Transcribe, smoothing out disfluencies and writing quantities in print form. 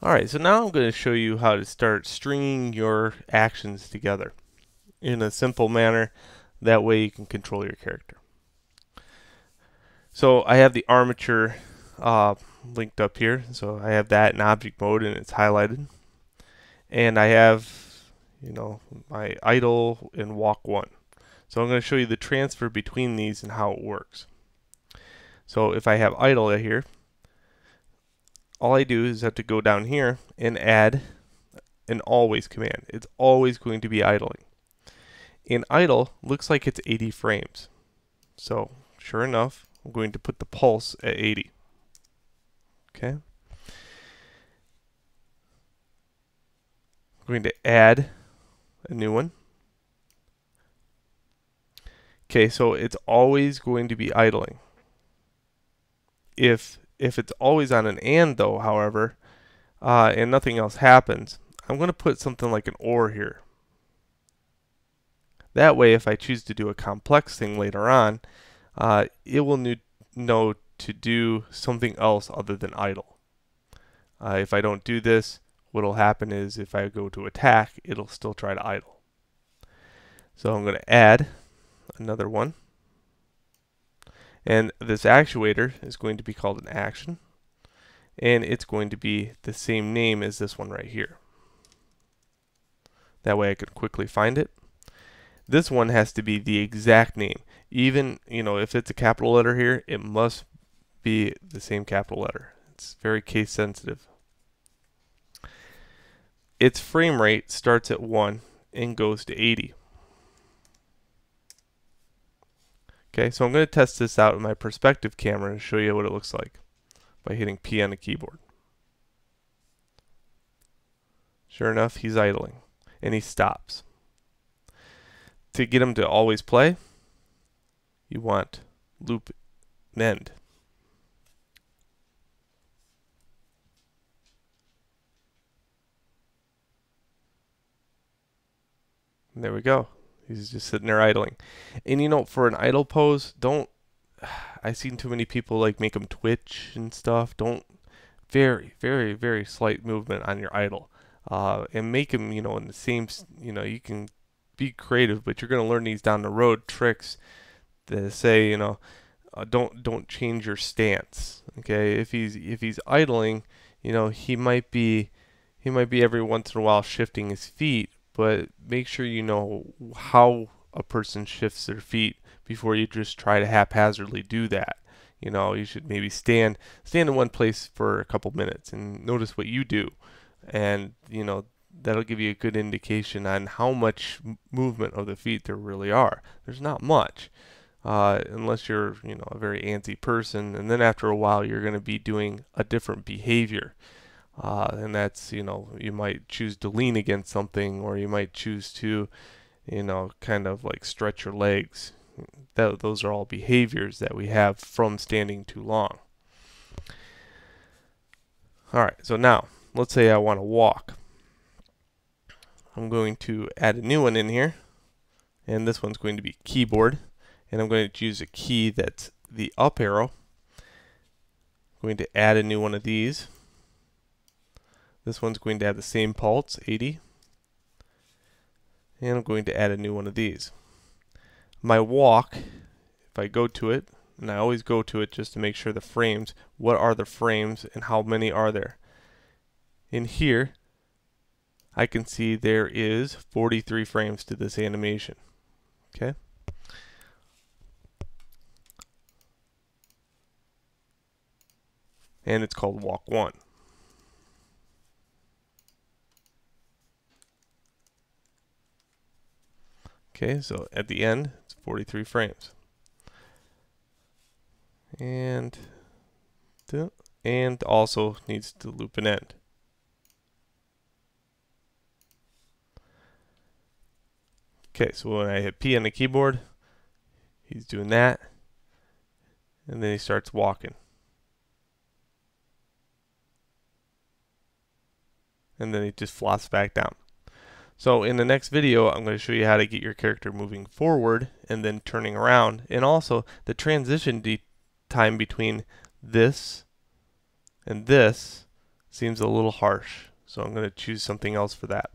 Alright, so now I'm going to show you how to start stringing your actions together in a simple manner. That way you can control your character. So I have the armature linked up here. So I have that in object mode and it's highlighted. And I have, my idle and walk one. So I'm going to show you the transfer between these and how it works. So if I have idle here, all I do is have to go down here and add an always command. It's always going to be idling. In idle, looks like it's 80 frames. So sure enough, I'm going to put the pulse at 80. Okay. I'm going to add a new one. Okay, so it's always going to be idling. If it's always on an and though, however, and nothing else happens, I'm going to put something like an or here. That way, if I choose to do a complex thing later on, it will know to do something else other than idle. If I don't do this, what will happen is if I go to attack, it'll still try to idle. So I'm going to add another one. And this actuator is going to be called an action. And it's going to be the same name as this one right here. That way I can quickly find it. This one has to be the exact name. Even, if it's a capital letter here, it must be the same capital letter. It's very case sensitive. Its frame rate starts at 1 and goes to 80. Okay, so I'm going to test this out with my perspective camera to show you what it looks like by hitting P on the keyboard. Sure enough, he's idling and he stops. To get him to always play, you want loop and end. And there we go. He's just sitting there idling. And for an idle pose, I've seen too many people like make them twitch and stuff. Don't, very, very, very slight movement on your idle. And make him, in the same, you can be creative, but you're going to learn these down the road tricks that say, don't change your stance. Okay, if he's idling, he might be every once in a while shifting his feet, but make sure you know how a person shifts their feet before you just try to haphazardly do that. You should maybe stand in one place for a couple minutes and notice what you do, and that'll give you a good indication on how much movement of the feet there really are. There's not much. Unless you're a very antsy person, and then after a while you're going to be doing a different behavior, and that's you might choose to lean against something, or you might choose to kind of like stretch your legs. Those are all behaviors that we have from standing too long. Alright, so now let's say I want to walk. I'm going to add a new one in here, and this one's going to be keyboard. And I'm going to use a key that's the up arrow. I'm going to add a new one of these. This one's going to have the same pulse, 80. And I'm going to add a new one of these. My walk, if I go to it, and I always go to it just to make sure the frames, what are the frames and how many are there? In here, I can see there is 43 frames to this animation. Okay? And it's called walk 1. Okay, so at the end, it's 43 frames. And also needs to loop an end. Okay, so when I hit P on the keyboard, he's doing that, and then he starts walking. And then he just flops back down. So in the next video, I'm going to show you how to get your character moving forward and then turning around, and also the transition time between this and this, Seems a little harsh. So I'm going to choose something else for that.